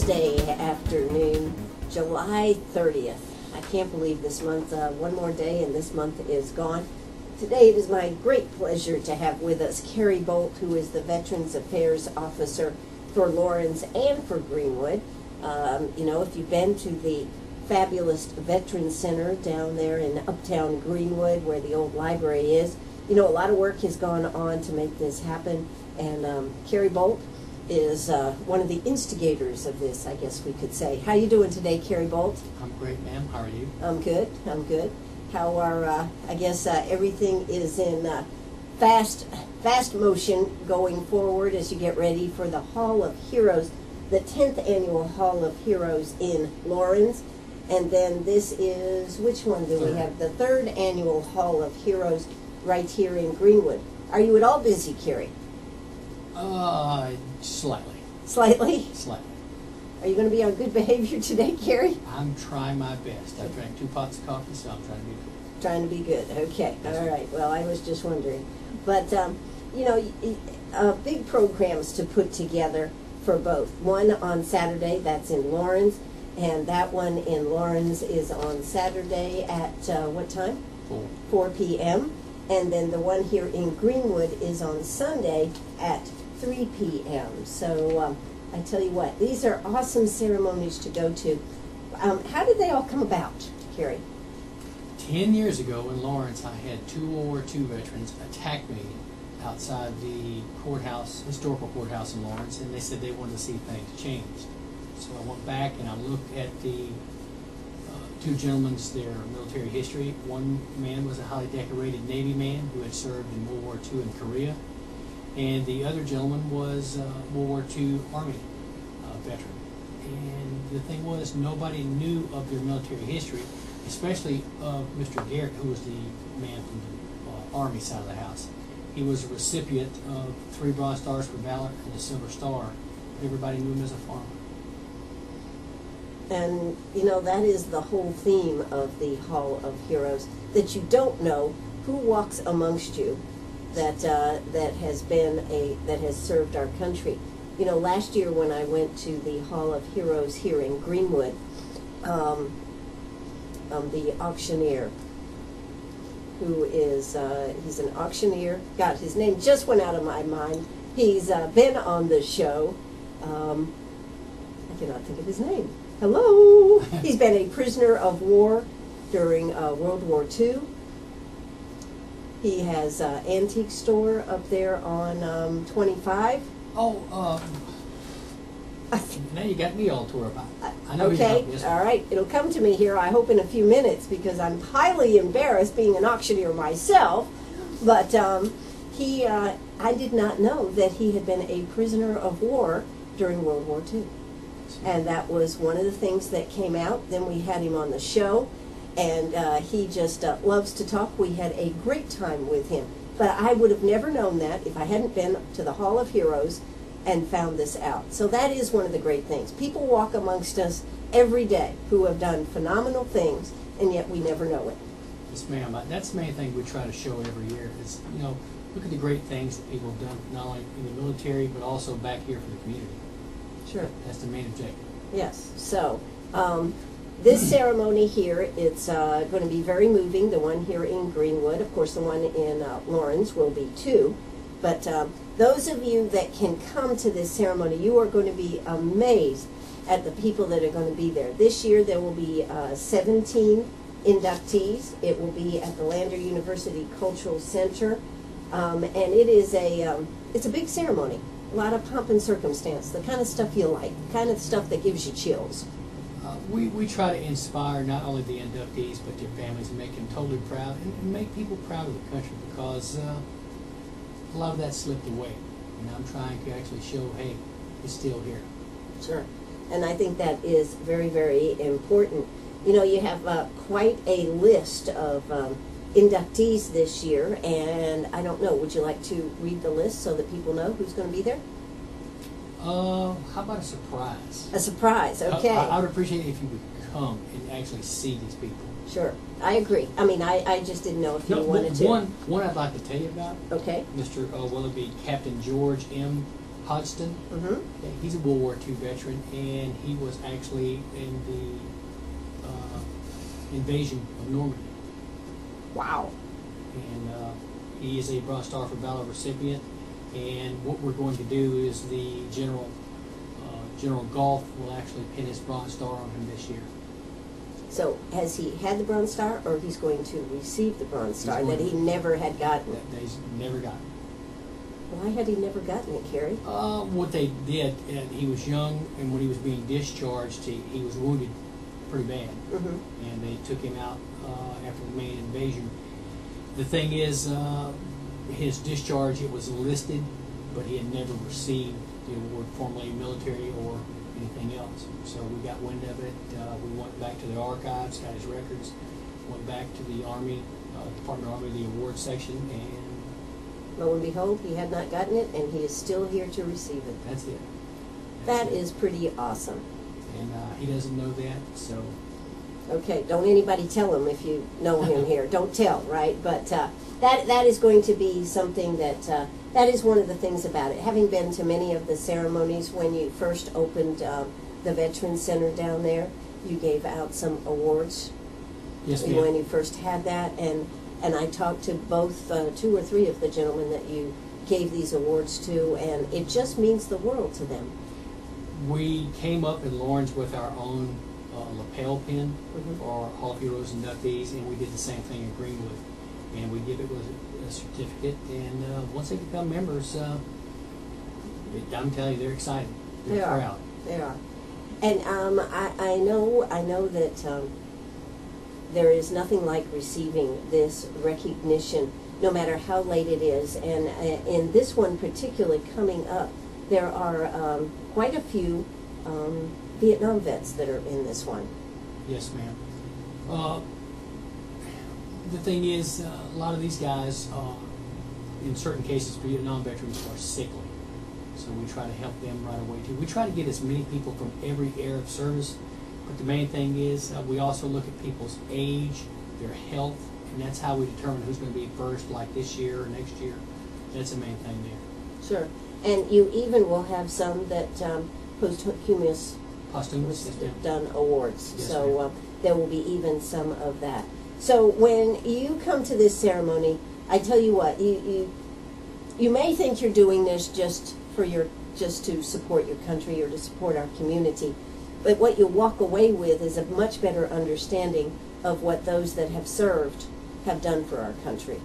Wednesday afternoon, July 30th. I can't believe this month, one more day and this month is gone. Today it is my great pleasure to have with us Carey Bolt, who is the Veterans Affairs Officer for Lawrence and for Greenwood. You know, if you've been to the fabulous Veterans Center down there in uptown Greenwood where the old library is, you know, a lot of work has gone on to make this happen, and Carey Bolt is one of the instigators of this, I guess we could say. How you doing today, Carey Bolt? I'm great, ma'am. How are you? I'm good. I'm good. How are, I guess everything is in fast motion going forward as you get ready for the Hall of Heroes, the 10th annual Hall of Heroes in Lawrence. And then this is, which one do we have? The 3rd annual Hall of Heroes right here in Greenwood. Are you at all busy, Carey? Slightly. Slightly? Slightly. Are you going to be on good behavior today, Carey? I'm trying my best. I've drank 2 pots of coffee, so I'm trying to be good. Trying to be good. Okay. Yes, all right. Well, I was just wondering. But, you know, big programs to put together for both. One on Saturday, that's in Lawrence, and that one in Lawrence is on Saturday at what time? 4 p.m. And then the one here in Greenwood is on Sunday at 3 p.m. So I tell you what, these are awesome ceremonies to go to. How did they all come about, Carey? 10 years ago in Lawrence, I had 2 World War II veterans attack me outside the courthouse, historical courthouse in Lawrence, and they said they wanted to see things changed. So I went back and I looked at the 2 gentlemen's their military history. One man was a highly decorated Navy man who had served in World War II in Korea, and the other gentleman was a World War II Army veteran. And the thing was, nobody knew of their military history, especially of Mr. Garrett, who was the man from the Army side of the house. He was a recipient of 3 Bronze Stars for Valor and a Silver Star. Everybody knew him as a farmer. And, you know, that is the whole theme of the Hall of Heroes, that you don't know who walks amongst you that that has served our country. You know, last year when I went to the Hall of Heroes here in Greenwood, the auctioneer, who is, he's an auctioneer, God, his name just went out of my mind. He's been on the show. I cannot think of his name. Hello! He's been a prisoner of war during World War II. He has an antique store up there on 25. Oh, now you got me all tore up. I know okay, all right. It'll come to me here, I hope, in a few minutes, because I'm highly embarrassed being an auctioneer myself. But I did not know that he had been a prisoner of war during World War II. And that was one of the things that came out. Then we had him on the show, and he just loves to talk. We had a great time with him. But I would have never known that if I hadn't been to the Hall of Heroes and found this out. So that is one of the great things. People walk amongst us every day who have done phenomenal things, and yet we never know it. Yes, ma'am. That's the main thing we try to show every year is, you know, look at the great things that people have done, not only in the military, but also back here for the community. Sure. That's the main objective. Yes. So this ceremony here, it's going to be very moving. The one here in Greenwood, of course, the one in Lawrence will be too. But those of you that can come to this ceremony, you are going to be amazed at the people that are going to be there. This year there will be 17 inductees. It will be at the Lander University Cultural Center, and it is it's a big ceremony. A lot of pomp and circumstance, the kind of stuff you like, the kind of stuff that gives you chills. We try to inspire not only the inductees but their families and make them totally proud and make people proud of the country, because a lot of that slipped away. And I'm trying to actually show, hey, it's still here. Sure. And I think that is very, very important. You know, you have quite a list of inductees this year, and I don't know, would you like to read the list so that people know who's going to be there? How about a surprise? A surprise, okay. I would appreciate it if you would come and actually see these people. Sure, I agree. I mean, I just didn't know if you wanted to. One I'd like to tell you about. Okay. Mr. Will it be Captain George M. Hodgson. Mm-hmm. He's a World War II veteran, and he was actually in the invasion of Normandy. Wow. And he is a Bronze Star for Valor recipient. And what we're going to do is the General Golf will actually pin his Bronze Star on him this year. So has he had the Bronze Star, or he's going to receive the Bronze Star that he never had gotten? That he's never gotten. Why had he never gotten it, Carey? What they did, he was young, and when he was being discharged, he was wounded pretty bad. Mm-hmm. And they took him out after the main invasion. The thing is, his discharge, it was listed, but he had never received the award formally, military or anything else. So we got wind of it. We went back to the archives, got his records, went back to the Army, Department of Army, the award section, and lo and behold, he had not gotten it, and he is still here to receive it. that's it. That is pretty awesome. And he doesn't know that, so Okay, don't anybody tell him if you know him here. Don't tell, right? But that is going to be something that is one of the things about it. Having been to many of the ceremonies when you first opened the Veterans Center down there, you gave out some awards. yes, ma'am. When you first had that, and I talked to both 2 or 3 of the gentlemen that you gave these awards to, and it just means the world to them. We came up in Lawrence with our own lapel pin Mhm. for Hall of Heroes inductees, and we did the same thing in Greenwood. And we give it with a certificate, and once they become members, I'm telling you, they're excited. They're They are. proud. They are. And I know that there is nothing like receiving this recognition, no matter how late it is. And in this one particularly coming up, there are quite a few Vietnam vets that are in this one. Yes, ma'am. The thing is, a lot of these guys, in certain cases, Vietnam veterans are sickly. So we try to help them right away too. We try to get as many people from every era of service, but the main thing is we also look at people's age, their health, and that's how we determine who's going to be first, like this year or next year. That's the main thing there. Sure. And you even will have some that posthumous Posthumous, yes, ma'am. done awards. Yes, So ma'am. there will be even some of that. So when you come to this ceremony, I tell you what, you may think you're doing this just to support your country or to support our community, but what you walk away with is a much better understanding of what those that have served have done for our country.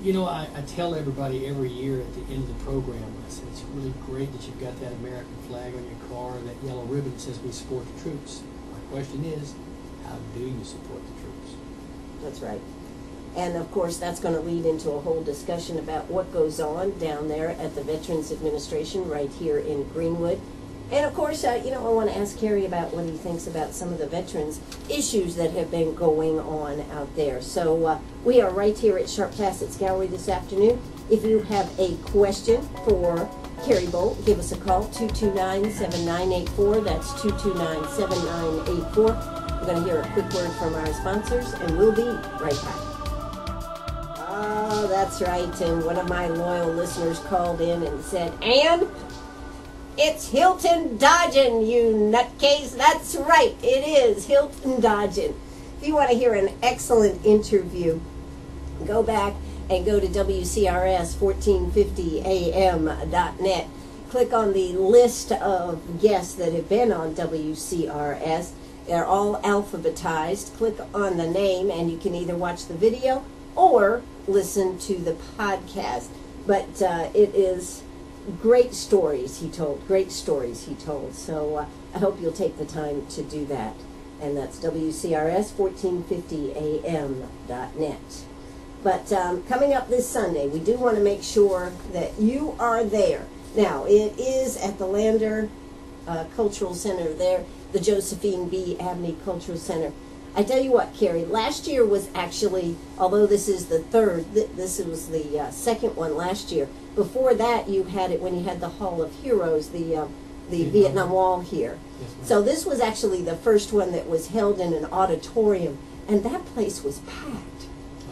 You know, I tell everybody every year at the end of the program, I said, it's really great that you've got that American flag on your car, that yellow ribbon that says we support the troops. My question is, how do you support the troops? That's right. And of course, that's going to lead into a whole discussion about what goes on down there at the Veterans Administration right here in Greenwood. And of course, I want to ask Carey about what he thinks about some of the veterans issues that have been going on out there. So we are right here at Sharp Cassett's Gallery this afternoon. If you have a question for Carey Bolt, give us a call, 229-7984. That's 229-7984. We're going to hear a quick word from our sponsors, and we'll be right back. Oh, that's right. And one of my loyal listeners called in and said, "Ann, it's Hilton Dodgen, you nutcase." That's right, it is Hilton Dodgen. If you want to hear an excellent interview, go back and go to WCRS 1450am.net. Click on the list of guests that have been on WCRS. They're all alphabetized. Click on the name and you can either watch the video or listen to the podcast. But it is great stories he told, great stories he told. So I hope you'll take the time to do that. And that's WCRS 1450am.net. But coming up this Sunday, we do want to make sure that you are there. Now, it is at the Lander Cultural Center there, the Josephine B. Abney Cultural Center. I tell you what, Carey, last year was actually, although this is the third, this was the second one last year. Before that, you had it when you had the Hall of Heroes, the Vietnam Wall here. Yes, ma'am. So this was actually the first one that was held in an auditorium, and that place was packed.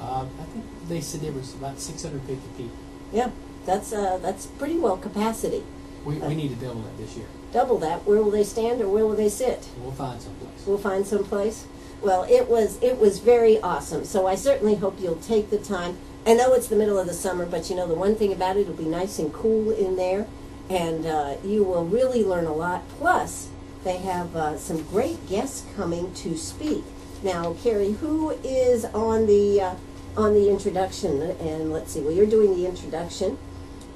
I think they said there was about 650 people. Yeah, That's pretty well capacity. We need to double that this year. Double that. Where will they stand, or where will they sit? We'll find someplace. We'll find someplace. Well, it was very awesome. So I certainly hope you'll take the time. I know it's the middle of the summer, but you know the one thing about it, it'll be nice and cool in there, and you will really learn a lot. Plus, they have some great guests coming to speak. Now, Carey, who is on the introduction? And let's see. Well, you're doing the introduction.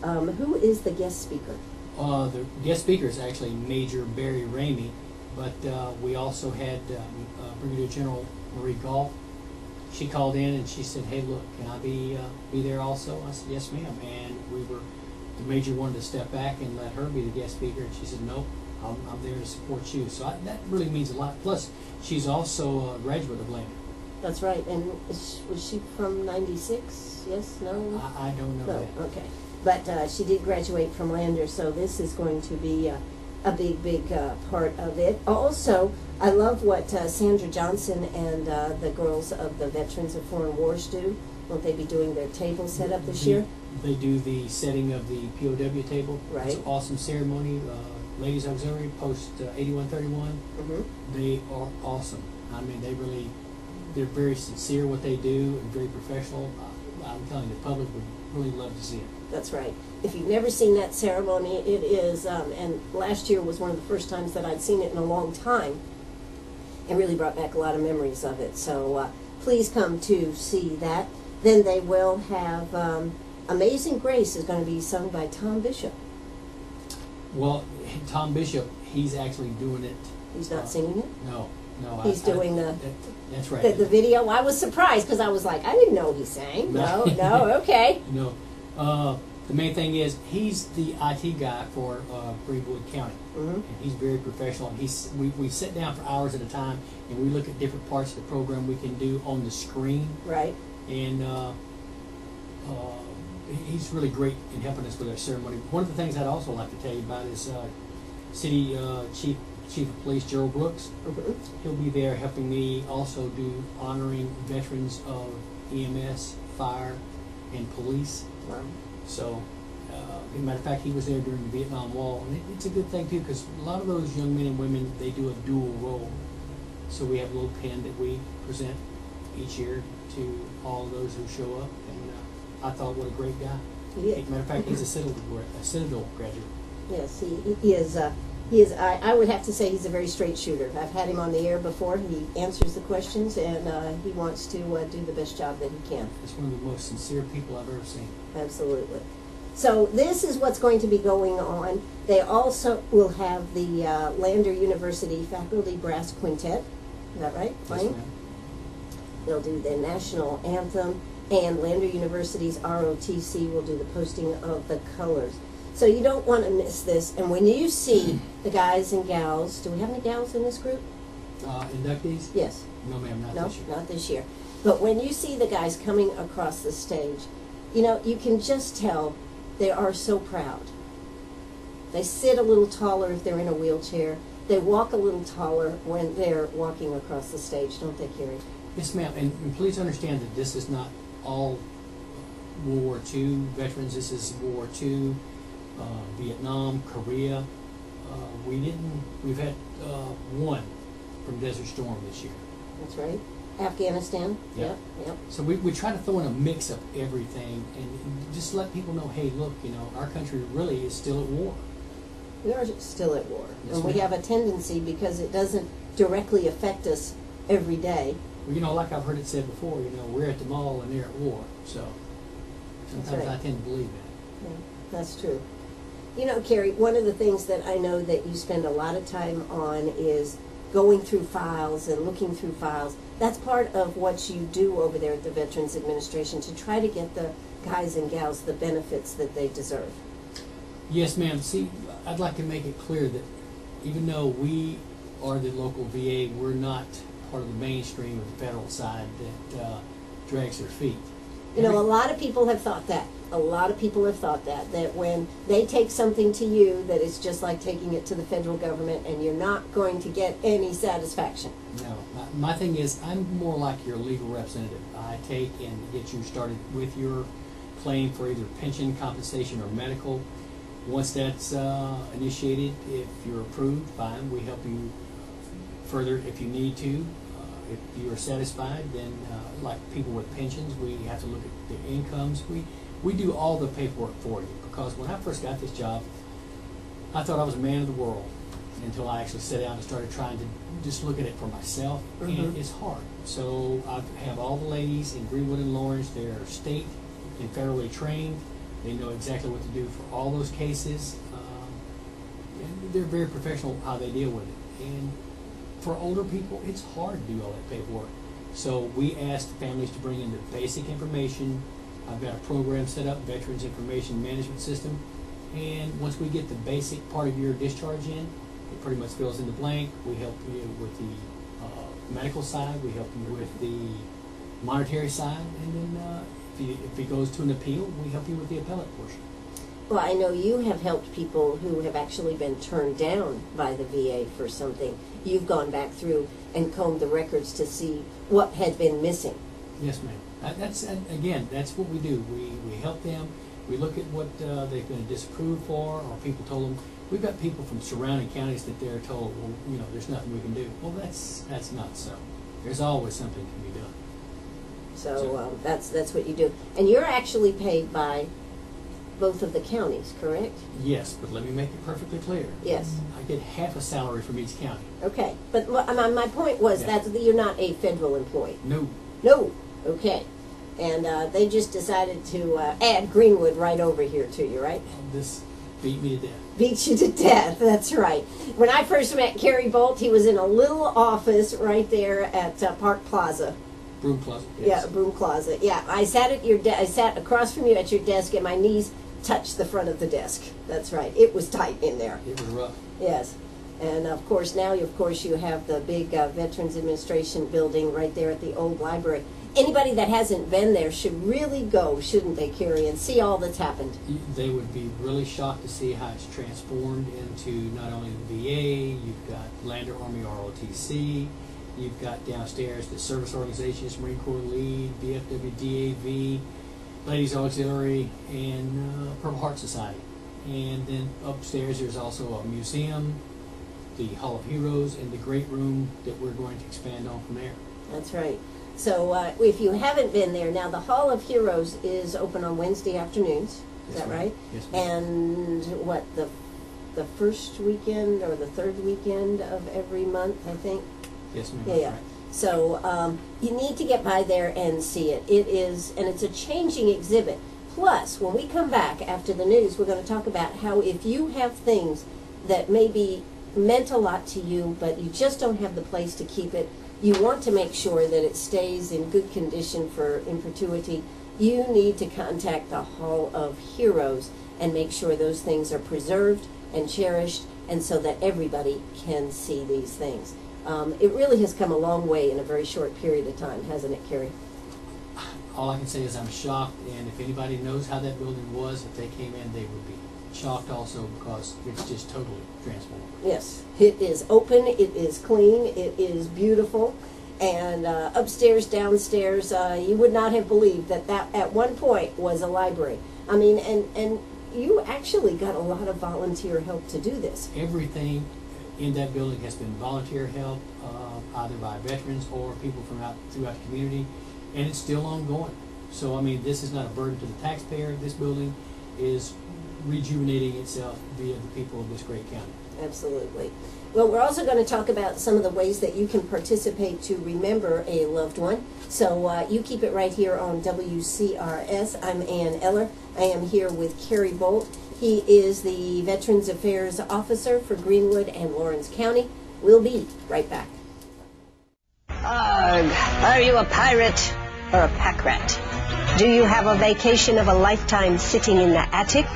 Who is the guest speaker? The guest speaker is actually Major Barry Ramey, but we also had Brigadier General Marie Goff. She called in and she said, "Hey, look, can I be there also?" I said, "Yes, ma'am." And the major wanted to step back and let her be the guest speaker, and she said, "Nope, I'm there to support you." So that really means a lot. Plus, she's also a graduate of Lander. That's right. And was she from '96? Yes? No? I don't know that. Okay. But she did graduate from Lander, so this is going to be a big part of it. Also, I love what Sandra Johnson and the girls of the Veterans of Foreign Wars do. Won't they be doing their table set up this year? They do the setting of the POW table. Right. It's an awesome ceremony. Ladies Auxiliary, Post 8131. Mm-hmm. They are awesome. I mean, they're very sincere what they do and very professional. I'm telling you, the public would really love to see it. That's right. If you've never seen that ceremony, it is, and last year was one of the first times that I'd seen it in a long time, and really brought back a lot of memories of it. So please come to see that. Then they will have Amazing Grace is going to be sung by Tom Bishop. Well, Tom Bishop, he's actually doing it. He's not singing it? No. He's doing that's right. The video. I was surprised because I was like, I didn't know he sang. No, okay. No. The main thing is he's the IT guy for Greenwood County. Mm-hmm. And he's very professional. We sit down for hours at a time and we look at different parts of the program we can do on the screen. Right. And he's really great in helping us with our ceremony. One of the things I'd also like to tell you about is City Chief of Police Gerald Brooks. Mm-hmm. He'll be there helping me also do honoring veterans of EMS, fire, and police. Wow. So, as a matter of fact, he was there during the Vietnam War, and it's a good thing too, because a lot of those young men and women, they do a dual role. So we have a little pin that we present each year to all of those who show up, and I thought, what a great guy. Yeah. As a matter of fact, he's a Citadel graduate. Yes, he is. He is. I would have to say he's a very straight shooter. I've had him on the air before. He answers the questions, and he wants to do the best job that he can. He's one of the most sincere people I've ever seen. Absolutely. So this is what's going to be going on. They also will have the Lander University Faculty Brass Quintet. Is that right? Yes, ma'am. They'll do the national anthem, and Lander University's ROTC will do the posting of the colors. So you don't want to miss this. And when you see the guys and gals, do we have any gals in this group? Inductees? Yes. No, ma'am, not this year. No, not this year. But when you see the guys coming across the stage, you know, you can just tell they are so proud. They sit a little taller if they're in a wheelchair. They walk a little taller when they're walking across the stage, don't they, Carey? Yes, ma'am. And please understand that this is not all World War II veterans. This is World War II, Vietnam, Korea. We've had one from Desert Storm this year. That's right. Afghanistan. Yep. Yep. So we try to throw in a mix of everything and just let people know, hey, look, you know, our country really is still at war. We are still at war. Yes, and we ma'am. have a tendency, because it doesn't directly affect us every day. Well, you know, like I've heard it said before, you know, we're at the mall and they're at war. So sometimes right. I tend to believe that. Yeah, that's true. You know, Carey, one of the things that I know that you spend a lot of time on is going through files and looking through files. That's part of what you do over there at the Veterans Administration, to try to get the guys and gals the benefits that they deserve. Yes, ma'am. See, I'd like to make it clear that even though we are the local VA, we're not part of the mainstream of the federal side that drags their feet. You know, a lot of people have thought that. A lot of people have thought that when they take something to you, that it's just like taking it to the federal government, and you're not going to get any satisfaction. No. My thing is, I'm more like your legal representative. I take and get you started with your claim for either pension, compensation, or medical. Once that's initiated, if you're approved, fine, we help you further if you need to. If you are satisfied, then like people with pensions, we have to look at their incomes. We do all the paperwork for you, because when I first got this job, I thought I was a man of the world until I actually sat down and started trying to just look at it for myself, and it's hard. So I have all the ladies in Greenwood and Lawrence. They're state and federally trained. They know exactly what to do for all those cases. And they're very professional how they deal with it. And for older people, it's hard to do all that paperwork. So we ask families to bring in the basic information. I've got a program set up, Veterans Information Management System. And once we get the basic part of your discharge in, it pretty much fills in the blank. We help you with the medical side. We help you with the monetary side. And then if it goes to an appeal, we help you with the appellate portion. Well, I know you have helped people who have actually been turned down by the VA for something. You've gone back through and combed the records to see what had been missing. Yes, ma'am. That's what we do. We help them. We look at what they've been disapproved for, or people told them. We've got people from surrounding counties that they're told, well, there's nothing we can do. Well, that's not so. There's always something can be done. So that's what you do. And you're actually paid by both of the counties, correct? Yes, but let me make it perfectly clear. Yes. I get half a salary from each county. Okay, but my point was that you're not a federal employee. No. No. Okay. And they just decided to add Greenwood right over here to you, right? This beat me to death. Beat you to death, that's right. When I first met Carey Bolt, he was in a little office right there at Park Plaza. Broom Closet. Yes. Yeah, Broom Closet. Yeah, I sat at your I sat across from you at your desk, and my knees touched the front of the desk. That's right. It was tight in there. It was rough. Yes. And of course now, you have the big Veterans Administration building right there at the old library. Anybody that hasn't been there should really go, shouldn't they, Carey, and see all that's happened. They would be really shocked to see how it's transformed into not only the VA, you've got Lander Army ROTC, you've got downstairs the service organizations, Marine Corps League, VFW DAV, Ladies Auxiliary, and Purple Heart Society. And then upstairs there's also a museum, the Hall of Heroes, and the great room that we're going to expand on from there. That's right. So if you haven't been there, now the Hall of Heroes is open on Wednesday afternoons. Is that right? Yes, ma'am. And what, the first weekend or the third weekend of every month, I think? Yes, ma'am. Yeah. Right. So you need to get by there and see it. It's a changing exhibit. Plus, when we come back after the news, we're going to talk about how if you have things that maybe meant a lot to you, but you just don't have the place to keep it, you want to make sure that it stays in good condition for in perpetuity, you need to contact the Hall of Heroes and make sure those things are preserved and cherished, and so that everybody can see these things. It really has come a long way in a very short period of time, hasn't it, Carey? All I can say is I'm shocked, and if anybody knows how that building was, if they came in, they would be shocked also, because it's just totally transformed. Yes, it is open, it is clean, it is beautiful, and upstairs, downstairs, you would not have believed that at one point was a library. I mean, and you actually got a lot of volunteer help to do this. Everything in that building has been volunteer help, either by veterans or people from throughout the community, and it's still ongoing. So, I mean, this is not a burden to the taxpayer. This building is rejuvenating itself via the people of this great county. Absolutely. Well, we're also going to talk about some of the ways that you can participate to remember a loved one. So you keep it right here on WCRS. I'm Eller. I am here with Carey Bolt. He is the Veterans Affairs Officer for Greenwood and Lawrence County. We'll be right back. Are you a pirate or a pack rat? Do you have a vacation of a lifetime sitting in the attic?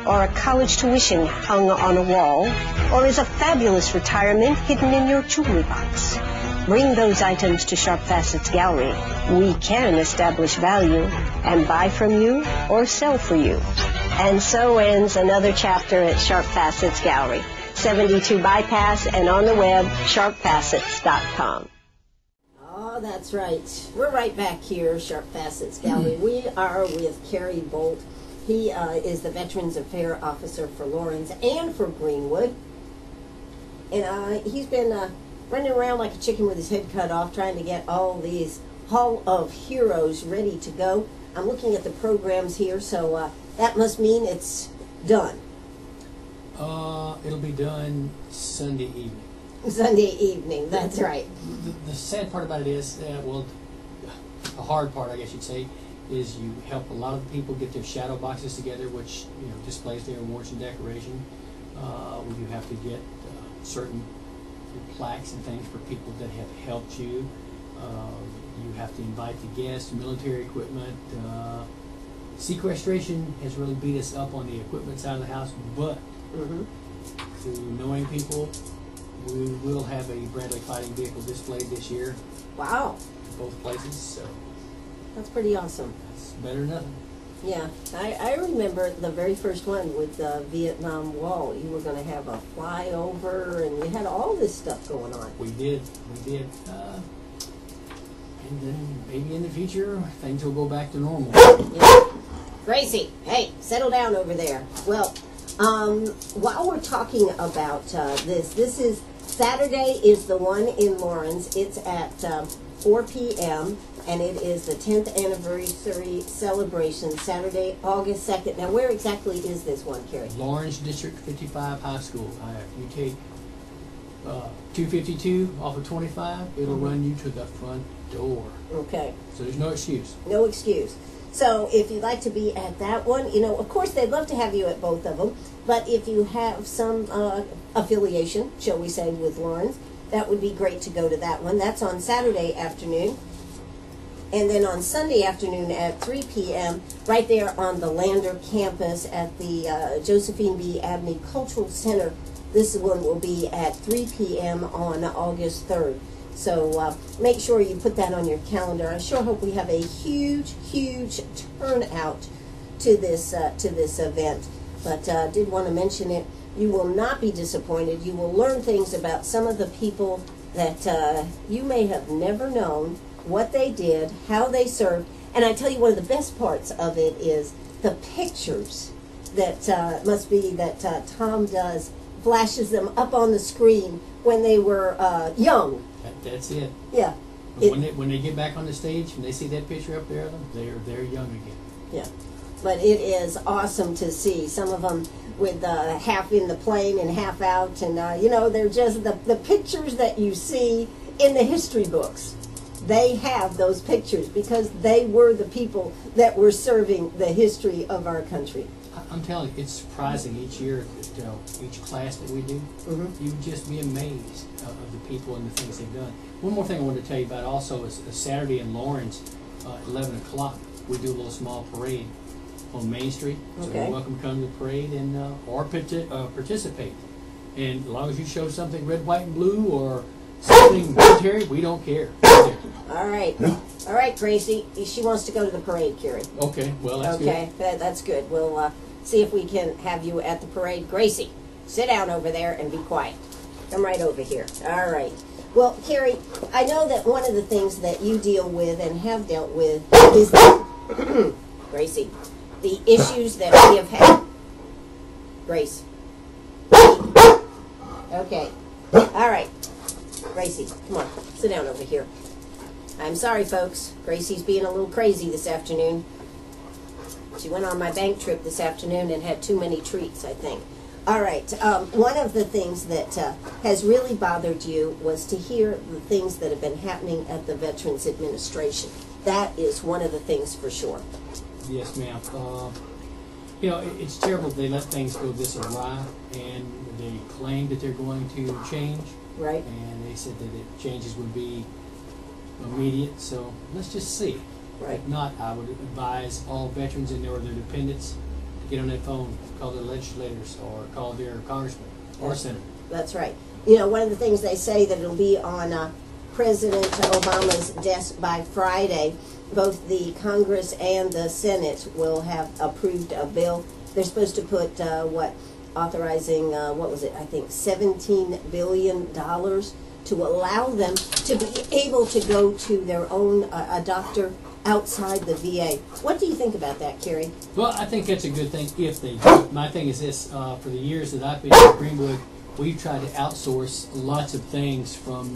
Or a college tuition hung on a wall? Or is a fabulous retirement hidden in your jewelry box? Bring those items to Sharp Facets Gallery. We can establish value and buy from you or sell for you. And so ends another chapter at Sharp Facets Gallery, 72 Bypass, and on the web, sharpfacets.com. All Oh, that's right. We're right back here, Sharp Facets Gallery. We are with Carey Bolt. He is the Veterans Affairs Officer for Lawrence and for Greenwood. And he's been running around like a chicken with his head cut off, trying to get all these Hall of Heroes ready to go. I'm looking at the programs here, so that must mean it's done. It'll be done Sunday evening. Sunday evening, that's right. The sad part about it is, well, the hard part, I guess you'd say, is you help a lot of people get their shadow boxes together, which displays their awards and decoration. You have to get certain plaques and things for people that have helped you. You have to invite the guests, military equipment. Sequestration has really beat us up on the equipment side of the house, but through knowing people, we will have a Bradley fighting vehicle displayed this year. Wow. Both places, so. That's pretty awesome. That's better than nothing. Yeah, I remember the very first one with the Vietnam Wall. You were going to have a flyover, and you had all this stuff going on. We did. And then maybe in the future, things will go back to normal. Yeah. Gracie, hey, settle down over there. Well, while we're talking about this is Saturday is the one in Lawrence. It's at 4 p.m. and it is the 10th anniversary celebration, Saturday, August 2nd. Now, where exactly is this one, Carey? Lawrence District 55 High School. You take 252 off of 25, it'll run you to the front door. Okay. So there's no excuse. No excuse. So if you'd like to be at that one, of course they'd love to have you at both of them, but if you have some affiliation, shall we say, with Lawrence, that would be great to go to that one. That's on Saturday afternoon. And then on Sunday afternoon at 3 p.m., right there on the Lander campus at the Josephine B. Abney Cultural Center, this one will be at 3 p.m. on August 3rd. So make sure you put that on your calendar. I sure hope we have a huge, huge turnout to this event. But did want to mention it. You will not be disappointed. You will learn things about some of the people that you may have never known, what they did, how they served. And I tell you, one of the best parts of it is the pictures that must be that Tom does, flashes them up on the screen when they were young. That's it. Yeah. When they get back on the stage and they see that picture up there of them, they're young again. Yeah. But it is awesome to see some of them with half in the plane and half out, and they're just the pictures that you see in the history books. They have those pictures because they were the people that were serving the history of our country. I'm telling you, it's surprising each year, each class that we do. You'd just be amazed of the people and the things they've done. One more thing I wanted to tell you about also is a Saturday in Lawrence, 11 o'clock, we do a little small parade on Main Street. So Okay. you're welcome to come to the parade and or participate. And as long as you show something red, white, and blue or something military, we don't care. All right. All right, Gracie. She wants to go to the parade, Carey. Okay, well, that's Okay, that's good. We'll see if we can have you at the parade. Gracie, sit down over there and be quiet. Come right over here. All right. Well, Carey, I know that one of the things that you deal with and have dealt with is Gracie, the issues that we have had. Grace. Okay. All right. Gracie, come on. Sit down over here. I'm sorry, folks. Gracie's being a little crazy this afternoon. She went on my bank trip this afternoon and had too many treats, I think. All right. One of the things that has really bothered you was to hear the things that have been happening at the Veterans Administration. That is one of the things for sure. Yes, ma'am. It's terrible they let things go this awry, and they claim that they're going to change. Right. And they said that the changes would be immediate, so let's just see. Right. If not, I would advise all veterans and their dependents to get on that phone, call their legislators, or call their congressman or senator. That's right. One of the things they say that it'll be on President Obama's desk by Friday. Both the Congress and the Senate will have approved a bill. They're supposed to put authorizing, I think $17 billion to allow them to be able to go to their own a doctor outside the VA. What do you think about that, Carey? Well, I think that's a good thing if they do. My thing is this, for the years that I've been in Greenwood, we've tried to outsource lots of things from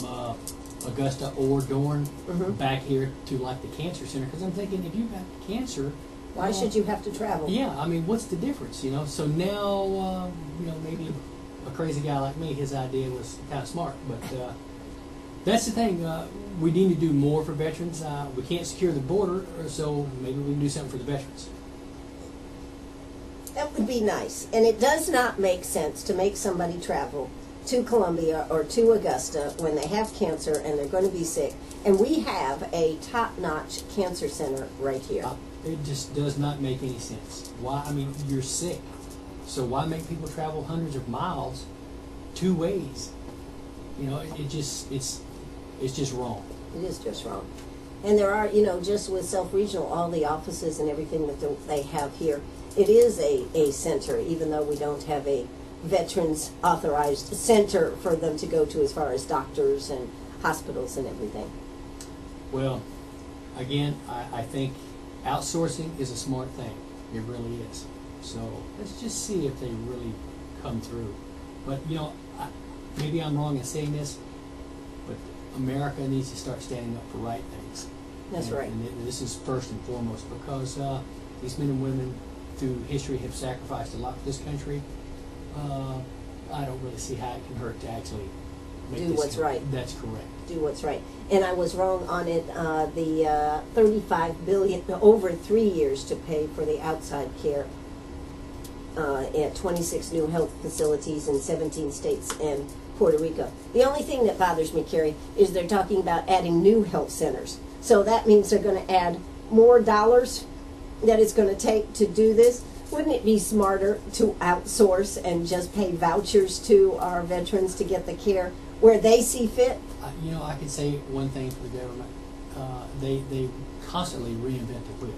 Augusta or Dorn back here to like the cancer center, because I'm thinking if you've got cancer, why should you have to travel? Yeah, I mean, what's the difference, you know? So now, you know, maybe a crazy guy like me, his idea was kind of smart, but that's the thing. We need to do more for veterans. We can't secure the border, so maybe we can do something for the veterans. That would be nice. And it does not make sense to make somebody travel to Columbia or to Augusta when they have cancer and they're going to be sick. And we have a top-notch cancer center right here. It just does not make any sense. Why? I mean, you're sick, so why make people travel hundreds of miles two ways? You know, it's just wrong. It is just wrong. And there are, you know, just with Self-Regional, all the offices and everything that they have here, it is a center, even though we don't have a veterans authorized center for them to go to as far as doctors and hospitals and everything. Well, again, I think outsourcing is a smart thing. It really is. So let's just see if they really come through. But, you know, maybe I'm wrong in saying this, but America needs to start standing up for right things. That's right. And this is first and foremost because these men and women through history have sacrificed a lot for this country. I don't really see how it can hurt to actually make do this what's right. That's correct. Do what's right. And I was wrong on it. The $35 billion over 3 years to pay for the outside care at 26 new health facilities in 17 states and Puerto Rico. The only thing that bothers me, Carey, is they're talking about adding new health centers. So that means they're going to add more dollars that it's going to take to do this. Wouldn't it be smarter to outsource and just pay vouchers to our veterans to get the care where they see fit? You know, I can say one thing for the government. They constantly reinvent the wheel.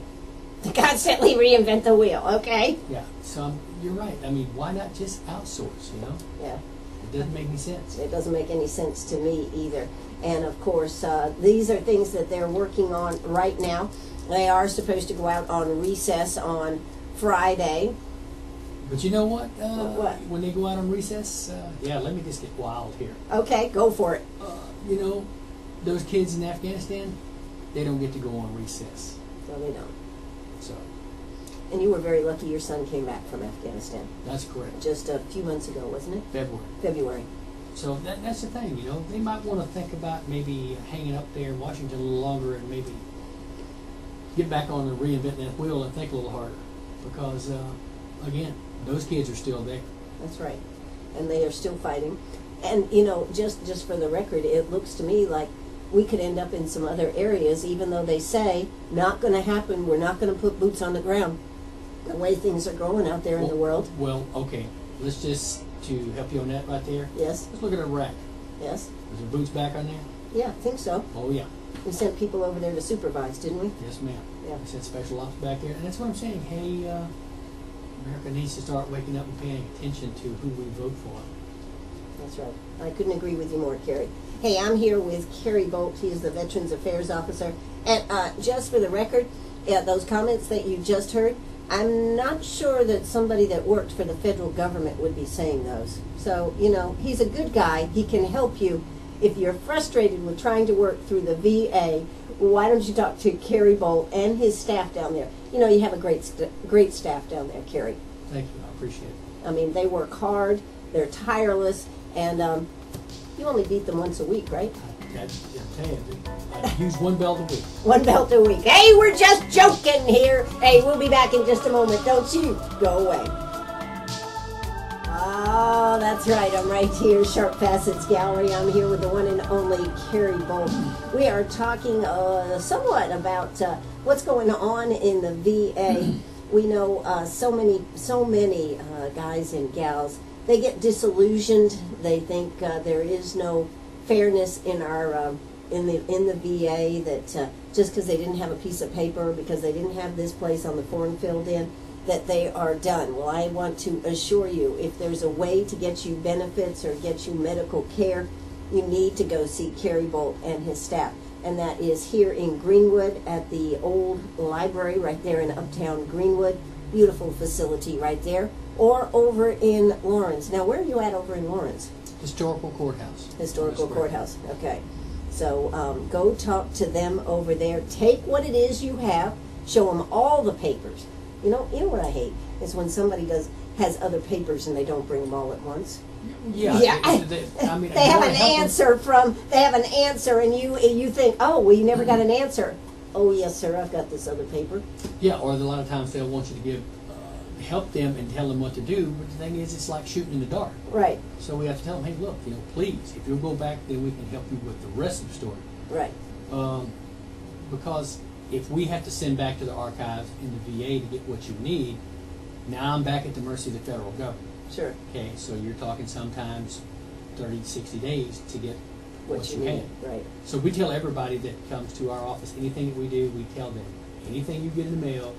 They constantly reinvent the wheel, okay? Yeah, so you're right. I mean, why not just outsource, you know? Yeah. It doesn't make any sense. It doesn't make any sense to me either. And of course, these are things that they're working on right now. They are supposed to go out on recess on Friday. But you know what? What? When they go out on recess, yeah, let me just get wild here. Okay, go for it. You know, those kids in Afghanistan, they don't get to go on recess. No, they don't. So. And you were very lucky your son came back from Afghanistan. That's correct. Just a few months ago, wasn't it? February. So that's the thing, you know. They might want to think about maybe hanging up there in Washington a little longer and maybe get back on the reinventing that wheel and think a little harder. Because, again, those kids are still there. That's right. And they are still fighting. And, you know, just for the record, it looks to me like we could end up in some other areas, even though they say, not going to happen, we're not going to put boots on the ground, the way things are going out there in the world. Well, okay. Let's just, to help you on that right there. Yes. Let's look at Iraq. Yes. Was there boots back on there? Yeah, I think so. Oh, yeah. We sent people over there to supervise, didn't we? Yes, ma'am. Yeah. We sent special ops back there. And that's what I'm saying. Hey, America needs to start waking up and paying attention to who we vote for. That's right. I couldn't agree with you more, Carey. Hey, I'm here with Carey Bolt. He is the Veterans Affairs Officer. And just for the record, those comments that you just heard, I'm not sure that somebody that worked for the federal government would be saying those. So, you know, he's a good guy. He can help you. If you're frustrated with trying to work through the VA, why don't you talk to Carey Bolt and his staff down there? You know, you have a great staff down there, Carey. Thank you. I appreciate it. I mean, they work hard. They're tireless. And you only beat them once a week, right? I tell you, I use one belt a week. One belt a week. Hey, we're just joking here. Hey, we'll be back in just a moment. Don't you go away. Oh, that's right. I'm right here, Sharp Facets Gallery. I'm here with the one and only Carey Bolt. We are talking somewhat about what's going on in the VA. We know so many guys and gals. They get disillusioned. They think there is no fairness in our in the VA. That just because they didn't have a piece of paper, because they didn't have this place on the form filled in, that they are done. Well, I want to assure you, if there's a way to get you benefits or get you medical care, you need to go see Carey Bolt and his staff. And that is here in Greenwood at the old library right there in Uptown Greenwood. Beautiful facility right there. Or over in Lawrence. Now, where are you at over in Lawrence? Historical Courthouse. Historical Courthouse, okay. So go talk to them over there. Take what it is you have. Show them all the papers. You know what I hate is when somebody has other papers and they don't bring them all at once. Yeah. I mean, they have an answer and you think, oh, well, you never got an answer. Oh, yes, sir, I've got this other paper. Yeah, or a lot of times they'll want you to help them and tell them what to do, but the thing is, it's like shooting in the dark. Right. So we have to tell them, hey, look, please, if you'll go back, then we can help you with the rest of the story. Right. Because if we have to send back to the archives in the VA to get what you need, now I'm back at the mercy of the federal government. Sure. Okay, so you're talking sometimes 30, 60 days to get what you need. have. Right. So we tell everybody that comes to our office, anything that we do, we tell them, anything you get in the mail,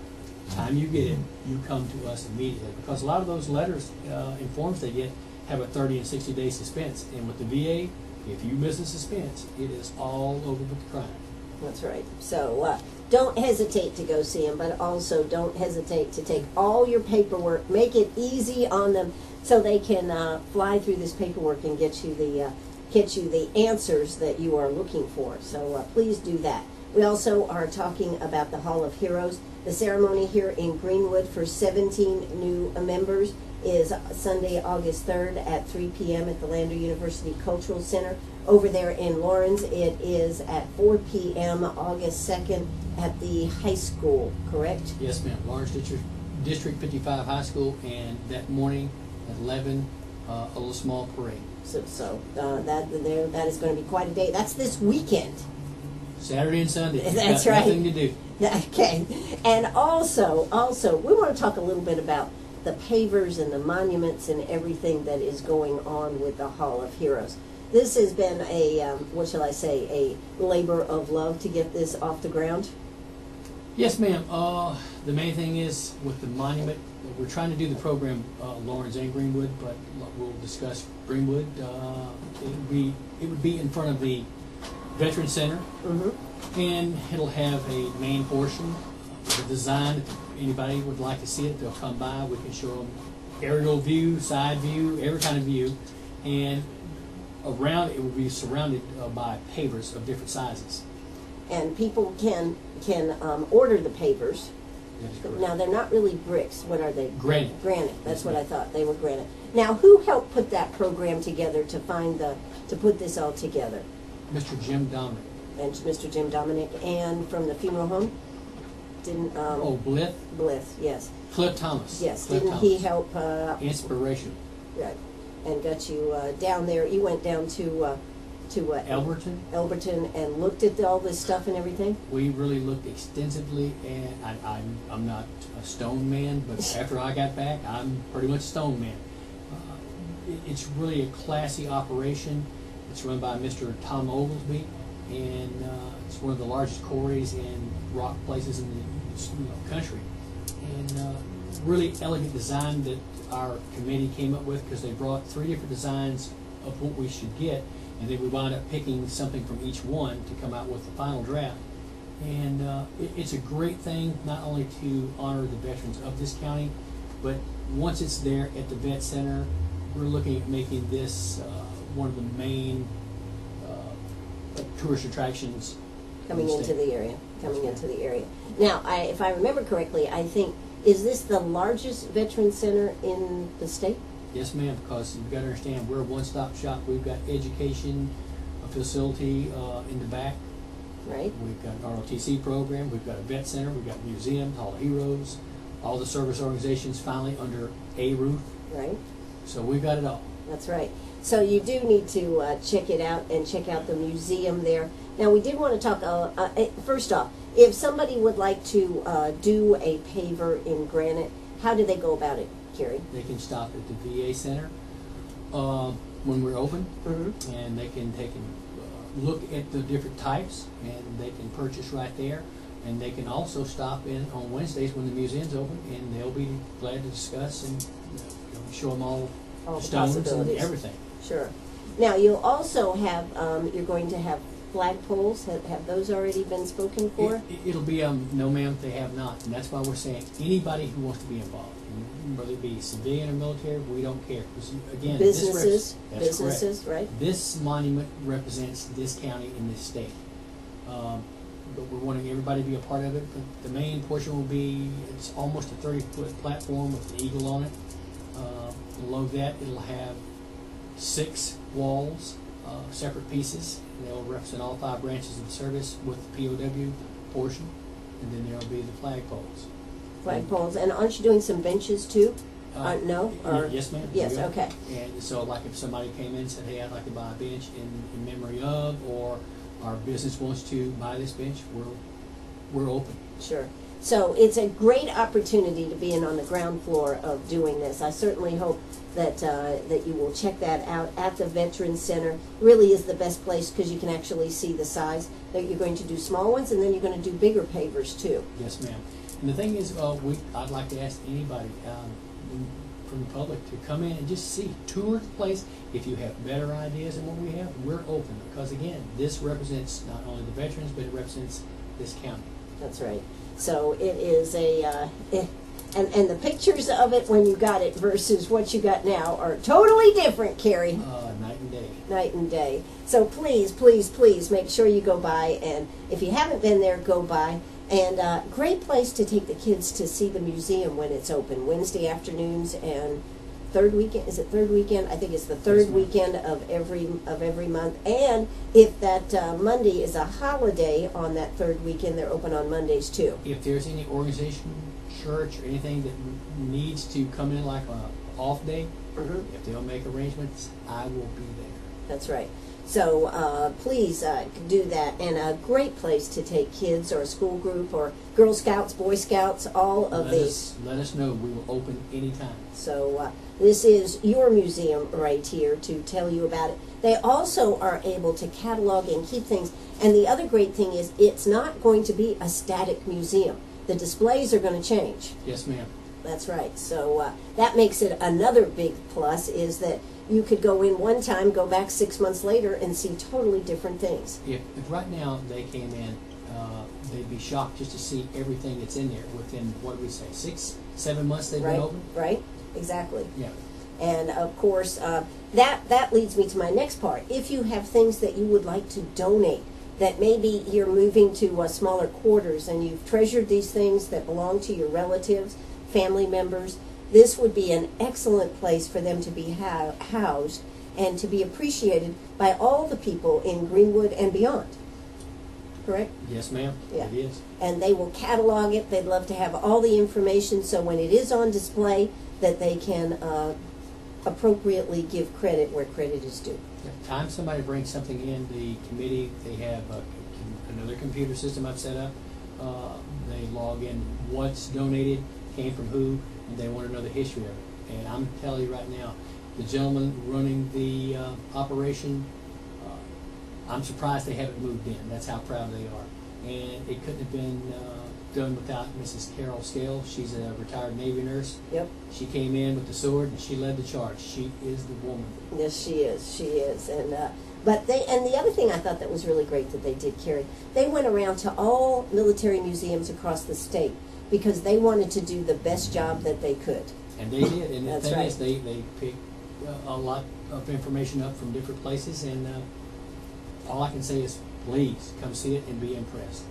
time you get it, you come to us immediately. Because a lot of those letters and forms they get have a 30 and 60 day suspense. And with the VA, if you miss a suspense, it is all over with the crime. That's right. So don't hesitate to go see them, but also don't hesitate to take all your paperwork, make it easy on them so they can fly through this paperwork and get you the answers that you are looking for. So please do that. We also are talking about the Hall of Heroes. The ceremony here in Greenwood for 17 new members is Sunday, August 3rd at 3 p.m. at the Lander University Cultural Center. Over there in Lawrence, it is at 4 p.m. August 2nd at the high school, correct? Yes, ma'am. Lawrence District 55 High School, and that morning at 11, a little small parade. So that is going to be quite a day. That's this weekend. Saturday and Sunday. That's got right. Nothing to do. Okay. And also, we want to talk a little bit about the pavers and the monuments and everything that is going on with the Hall of Heroes. This has been a labor of love to get this off the ground. Yes, ma'am. The main thing is with the monument, we're trying to do the program Lawrence and Greenwood, but we'll discuss Greenwood. It would be in front of the Veterans Center, and it'll have a main portion, the design. If anybody would like to see it, they'll come by. We can show them aerial view, side view, every kind of view, and around it will be surrounded by pavers of different sizes. And people can order the pavers. Now they're not really bricks. What are they? Granite. Granite. That's what I thought. They were granite. Now, who helped put that program together to put this all together? Mr. Jim Dominic. And Mr. Jim Dominic, and from the funeral home, Blythe. Blythe, yes. Cliff Thomas. Yes. Cliff Didn't Thomas. he help? Inspiration. Right. And got you down there. You went down to Elberton. Elberton and looked at all this stuff and everything. We really looked extensively, and I'm not a stone man, but after I got back, I'm pretty much a stone man. It's really a classy operation. It's run by Mr. Tom Oglesby, and it's one of the largest quarries and rock places in the country. And really elegant design that our committee came up with, because they brought 3 different designs of what we should get, and then we wound up picking something from each one to come out with the final draft. And it's a great thing, not only to honor the veterans of this county, but once it's there at the Vet Center, we're looking at making this one of the main tourist attractions coming into the area. Now, if I remember correctly, I think, is this the largest veteran center in the state? Yes, ma'am, because you've got to understand, we're a one-stop shop. We've got education, a facility in the back. Right. We've got an ROTC program. We've got a vet center. We've got museums, Hall of Heroes, all the service organizations finally under a roof. Right. So we've got it all. That's right. So you do need to check it out and check out the museum there. Now, we did want to talk, first off, if somebody would like to do a paver in granite, how do they go about it, Carey? They can stop at the VA Center when we're open, and they can look at the different types, and they can purchase right there. And they can also stop in on Wednesdays when the museum's open, and they'll be glad to discuss and show them all the stones and possibilities. everything. Sure. Now, you'll also have, you're going to have flagpoles. Have those already been spoken for? It'll be, no ma'am, they have not. And that's why we're saying anybody who wants to be involved, whether it be civilian or military, we don't care. 'Cause again, Businesses, right? This monument represents this county and this state. But we're wanting everybody to be a part of it. But the main portion will be, it's almost a 30-foot platform with the eagle on it. Below that, it'll have 6 walls, separate pieces. They'll represent all 5 branches of the service with the POW portion, and then there'll be the flagpoles. Flagpoles, and aren't you doing some benches too? No? Or? Yes, ma'am. Yes, okay. And so, like, if somebody came in and said, "Hey, I'd like to buy a bench in memory of," or our business wants to buy this bench, we're open. Sure. So it's a great opportunity to be in on the ground floor of doing this. I certainly hope that that you will check that out at the Veterans Center. It really is the best place because you can actually see the size. That you're going to do small ones, and then you're going to do bigger pavers too. Yes, ma'am. And the thing is, I'd like to ask anybody from the public to come in and just see, tour the place. If you have better ideas than what we have, we're open, because again, this represents not only the veterans, but it represents this county. That's right. So it is and the pictures of it when you got it versus what you got now are totally different, Carey. Night and day. Night and day. So please, please, please make sure you go by, and if you haven't been there, go by. And great place to take the kids to see the museum when it's open, Wednesday afternoons and third weekend. Is it third weekend? I think it's the third weekend of every month. And if that Monday is a holiday on that third weekend, they're open on Mondays too. If there's any organization, church, or anything that needs to come in like an off day, if they'll make arrangements, I will be there. That's right. So please do that, and a great place to take kids or a school group or Girl Scouts, Boy Scouts, all of these. Let us know. We will open anytime. So this is your museum right here to tell you about it. They also are able to catalog and keep things, and the other great thing is it's not going to be a static museum. The displays are going to change. Yes, ma'am. That's right. So that makes it another big plus, is that you could go in one time, go back 6 months later, and see totally different things. If right now they came in, they'd be shocked just to see everything that's in there within, what do we say, 6, 7 months they've been open? Right, exactly. Yeah. And of course, that leads me to my next part. If you have things that you would like to donate, that maybe you're moving to smaller quarters and you've treasured these things that belong to your relatives, family members, this would be an excellent place for them to be housed and to be appreciated by all the people in Greenwood and beyond. Correct? Yes, ma'am. Yeah. It is. And they will catalog it. They'd love to have all the information so when it is on display that they can appropriately give credit where credit is due. Time somebody brings something in, the committee, they have another computer system I've set up. They log in what's donated, came from who, and they want to know the history of it. And I'm telling you right now, the gentleman running the operation, I'm surprised they haven't moved in. That's how proud they are. And it couldn't have been done without Mrs. Carol Scale. She's a retired Navy nurse. Yep. She came in with the sword and she led the charge. She is the woman. Yes, she is. She is. And the other thing I thought that was really great that they did, Carey, they went around to all military museums across the state because they wanted to do the best job that they could. And they did. And the thing right. is, they picked a lot of information up from different places. And all I can say is, please come see it and be impressed.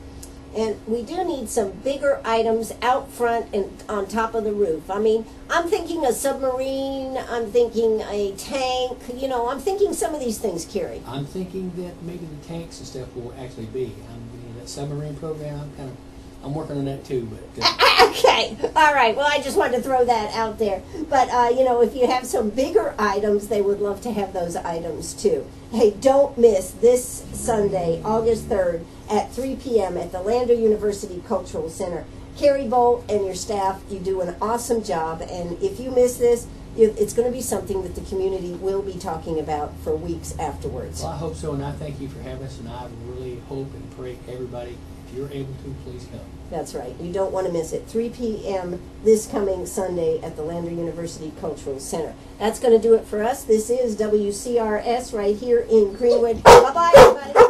And we do need some bigger items out front and on top of the roof. I mean, I'm thinking a submarine, I'm thinking a tank, I'm thinking some of these things, Carey. I'm thinking that maybe the tanks and stuff will actually be. That submarine program, I'm working on that too. But okay, all right. Well, I just wanted to throw that out there. But, if you have some bigger items, they would love to have those items too. Hey, don't miss this Sunday, August 3rd, at 3 p.m. at the Lander University Cultural Center. Carey Bolt and your staff, you do an awesome job. And if you miss this, it's going to be something that the community will be talking about for weeks afterwards. Well, I hope so, and I thank you for having us, and I really hope and pray everybody If you're able to, please go. That's right. You don't want to miss it. 3 p.m. this coming Sunday at the Lander University Cultural Center. That's going to do it for us. This is WCRS right here in Greenwood. Bye-bye, everybody.